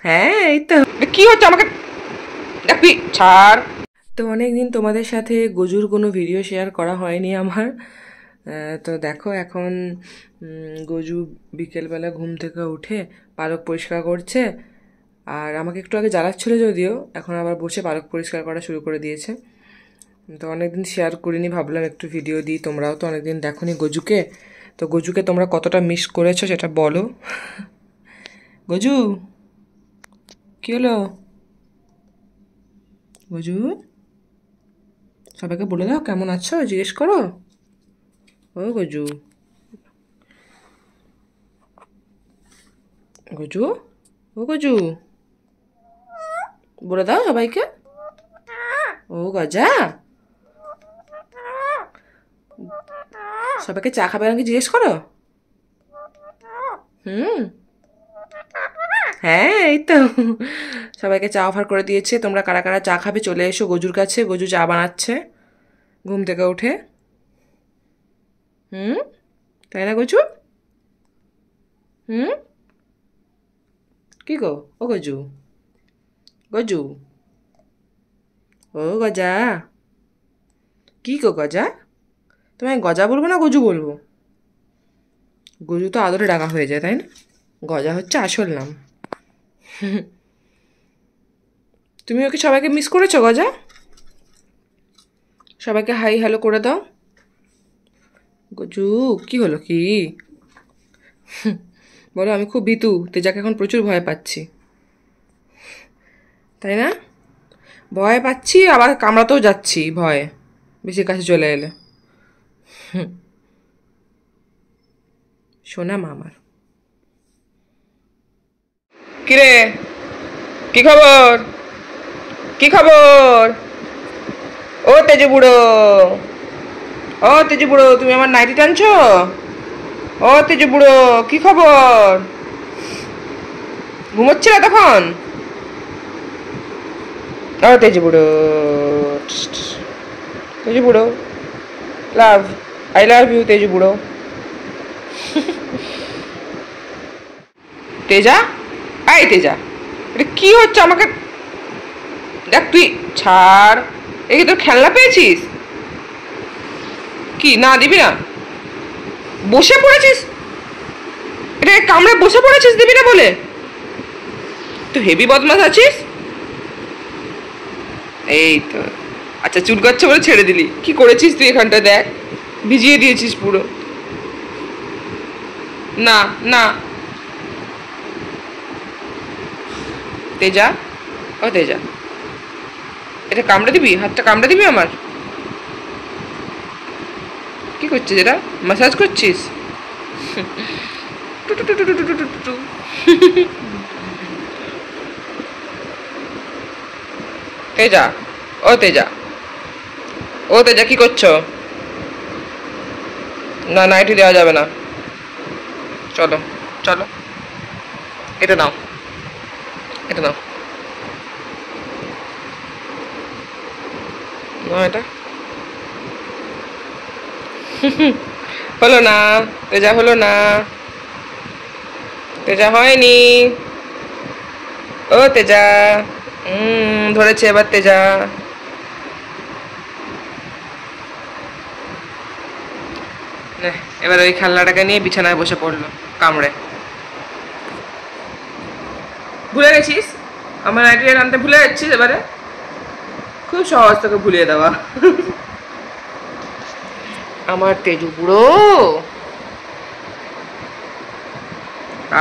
হ্যাঁ এই তো। কি হচ্ছে আমাকে দেখবি ছাড়। তো অনেকদিন তোমাদের সাথে গজুর কোনো ভিডিও শেয়ার করা হয়নি আমার। তো দেখো এখন গজু বিকেলবেলা ঘুম থেকে উঠে পালক পরিষ্কার করছে। আর আমাকে একটু আগে জ্বালাচ্ছিল যদিও, এখন আবার বসে পালক পরিষ্কার করা শুরু করে দিয়েছে। তো অনেকদিন শেয়ার করিনি, ভাবলাম একটু ভিডিও দিই। তোমরাও তো অনেকদিন দেখোনি গজুকে। তো গজুকে তোমরা কতটা মিস করেছো সেটা বলো। গজু কি হলো? গজু সবাইকে বলে দাও কেমন আছো, জিজ্ঞেস করো। ও গজু, গজু, ও গজু, বলে দাও সবাইকে। ও গজা, সবাইকে চা খাবে নাকি জিজ্ঞেস করো। হুম, হ্যাঁ এই তো। সবাইকে চা অফার করে দিয়েছে। তোমরা কারা কারা চা খাবে চলে এসো গজুর কাছে। গজু চা বানাচ্ছে ঘুম থেকে উঠে। হুম, তাই না গজু? হুম, কি গো ও গজু, গজু, ও গজা, কি গো গজা? তোমায় গজা বলবো না গজু বলবো? গজু তো আদরে ডাকা হয়ে যায় তাই না? গজা হচ্ছে আসল নাম। তুমি ওকে সবাইকে মিস করেছো গজা? সবাইকে হাই হ্যালো করে দাও। গজু কি হলো কি? বলো আমি খুব ভীতু, তেজাকে এখন প্রচুর ভয় পাচ্ছি, তাই না? ভয় পাচ্ছি আবার কামড়াতেও যাচ্ছি ভয়ে, বেশি কাছে চলে এলে। শোনা মা আমার। কিরে, কি খবর? কি খবর? ও তেজু বুড়ো, ও তেজু বুড়ো, তুমি আমার নাইটি টানছো? ও তেজু বুড়ো, কি খবর? ঘুমোচ্ছিল তখন? ও তেজু বুড়ো, তেজু বুড়ো, লাভ, আই লাভ ইউ তেজু বুড়ো। তেজা, আই তেজা, এটা কি হচ্ছে আমাকে দেখ তুই, ছাড়। এই কি তোর খেলনা পেয়েছিস? কি না দিবি না? বসে পড়েছিস, এটা কামড়ে বসে পড়েছিস দিবি না বলে? তুই হেভি বদমাস আছিস। এই তো, আচ্ছা চুল কাচ্ছে বলে ছেড়ে দিলি, কি করেছিস তুই এখানটা দেখ, ভিজিয়ে দিয়েছিস পুরো। না না, তেজা, ও তেজা, এটা কামড়ে দিবি, হাতটা কামড়ে দিবি আমার? কি করছিস এটা, ম্যাসাজ করছিস? টু টু টু টু টু টু টু টু। তেজা, ও তেজা, ও তেজা কি করছো? না নাইটি দেওয়া যাবে না, চলো চলো, এটা নাও, এটা নাও, নাও এটা। হলো না, তেজা হলো না, তেজা হয়নি। ও তেজা, ধরেছে এবার তেজা। নে, এবার ওই খেলনাটাকে নিয়ে বিছানায় বসে পড়লো কামড়ে। ভুলে গেছিস আমার আইডিয়া আনতে, ভুলে যাচ্ছিস এবারে? খুব সহজ তোকে ভুলিয়ে দেওয়া। আমার তেজু বুড়ো,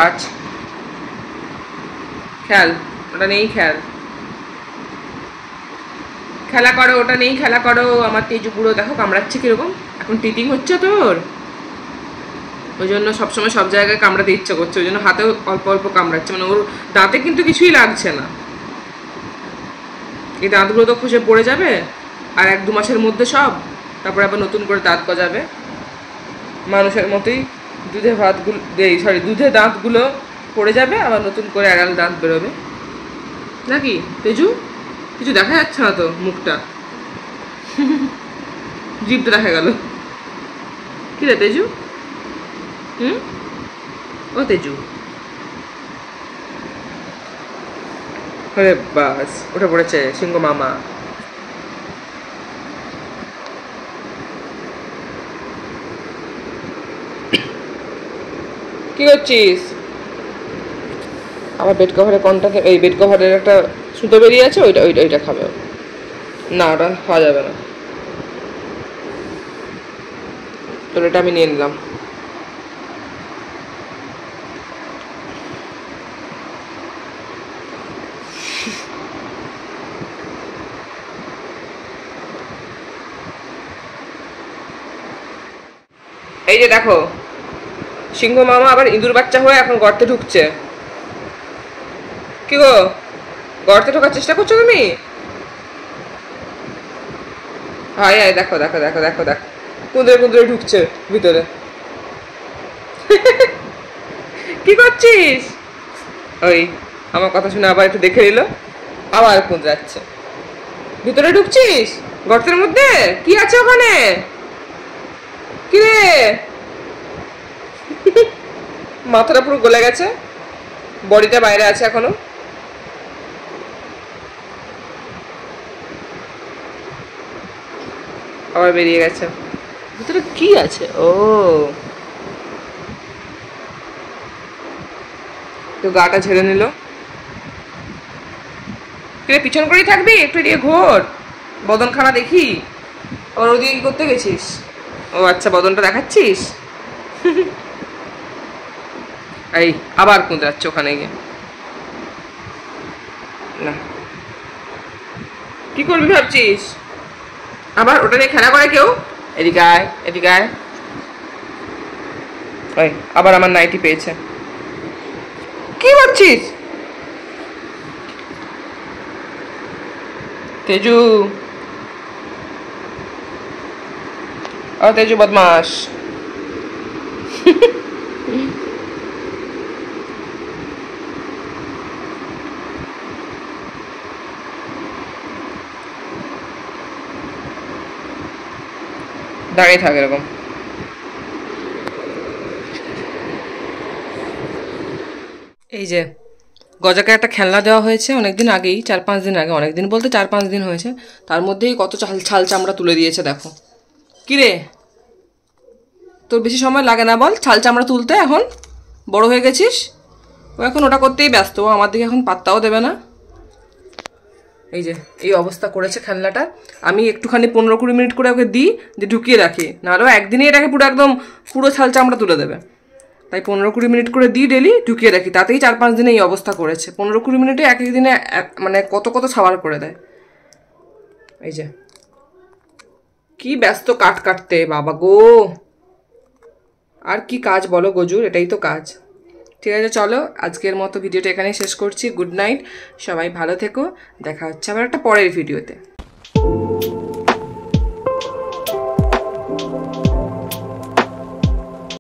আজ খেল, ওটা নেই খেল, খেলা করো, ওটা নেই খেলা করো। আমার তেজু বুড়ো দেখো কামড়াচ্ছে কিরকম, এখন টিটিং হচ্ছে তোর, ওই জন্য সবসময় সব জায়গায় কামড়াতে ইচ্ছে করছে, ওই জন্য হাতেও অল্প অল্প কামড়াচ্ছে, মানে ওর দাঁতে কিন্তু কিছুই লাগছে না। এই দাঁতগুলো তো খসে পড়ে যাবে আর 1-2 মাসের মধ্যে সব, তারপরে আবার নতুন করে দাঁত গজাবে মানুষের মতোই। দুধে ভাতগুলো, সরি দুধে দাঁতগুলো পড়ে যাবে, আবার নতুন করে আড়াল দাঁত বেরোবে নাকি তেজু? কিছু দেখা যাচ্ছে না তো মুখটা, জিভটা দেখা গেল। কি রে তেজু? হুম, ও তেজু, আরে বাস, উঠে পড়েছে সিংহ মামা। কি করছিস? আবার বেড কভারে কোনটা, এই বেড কভারের একটা সুতো বেরিয়ে আছে, ওইটা ওইটা ওইটা খাবে। না, ওটা খাওয়া যাবে না। তো এটা আমি নিয়ে নিলাম। এই যে দেখো, সিংহ মামা আবার ইঁদুর বাচ্চা হয়ে এখন গর্তে ঢুকছে। কি গো, গর্তে ঢোকার চেষ্টা করছো তুমি? হাই হাই, দেখো দেখো দেখো দেখো দেখো, কুঁদরে কুঁদরে ঢুকছে ভিতরে। কি করছিস? ওই আমার কথা শুনে আবার একটু দেখে নিল, আবার কুঁদরাচ্ছে। ভিতরে ঢুকছিস গর্তের মধ্যে? কি আছে ওখানে? কি রে? মাথাটা পুরো গলে গেছে, বডিটা বাইরে আছে এখনো। আবার বেরিয়ে গেছে। ভিতরে কি আছে? ও, তো গাটা ঝেড়ে নিল। তুই পিছন করেই থাকবি, একটু এদিকে ঘোর, বদনখানা দেখি। আবার ওদিকে কি করতে গেছিস? ও আচ্ছা, বদনটা দেখাচ্ছিস। এই আবার কুঁদরাচ্ছে ওখানে গিয়ে। না, কি করবি ভাবছিস? আবার ওটা নিয়ে খেলা করে কেউ? এদিকে আয়, এদিকে আয়। ওই আবার আমার নাইটি পেয়েছে। কি করছিস তেজু? ও তেজু বদমাস। দাঁড়িয়ে থাক এরকম। এই যে গজাকে একটা খেলনা দেওয়া হয়েছে অনেকদিন আগেই, 4-5 দিন আগে। অনেকদিন বলতে 4-5 দিন হয়েছে, তার মধ্যেই কত ছাল চামড়া তুলে দিয়েছে দেখো। কিরে, তোর বেশি সময় লাগে না বল ছাল চামড়া তুলতে? এখন বড় হয়ে গেছিস। ও এখন ওটা করতেই ব্যস্ত, ও আমার দিকে এখন পাত্তাও দেবে না। এই যে এই অবস্থা করেছে খেলনাটা। আমি একটুখানি 15-20 মিনিট করে ওকে দিই, যে ঢুকিয়ে রাখি, নাহলেও একদিনই এটাকে পুরো একদম পুরো ছাল চামড়া তুলে দেবে। তাই 15-20 মিনিট করে দিই ডেলি, ঢুকিয়ে রাখি। তাতেই 4-5 দিনে এই অবস্থা করেছে। 15-20 মিনিটে এক এক দিনে মানে কত কত সাবার করে দেয়। এই যে কি ব্যস্ত কাটতে, বাবা গো। আর কি কাজ বলো গজুর, এটাই তো কাজ। ঠিক আছে, চলো আজকের মতো ভিডিওটা এখানেই শেষ করছি। গুড নাইট, সবাই ভালো থেকো। দেখা হচ্ছে আবার একটা পরের ভিডিওতে।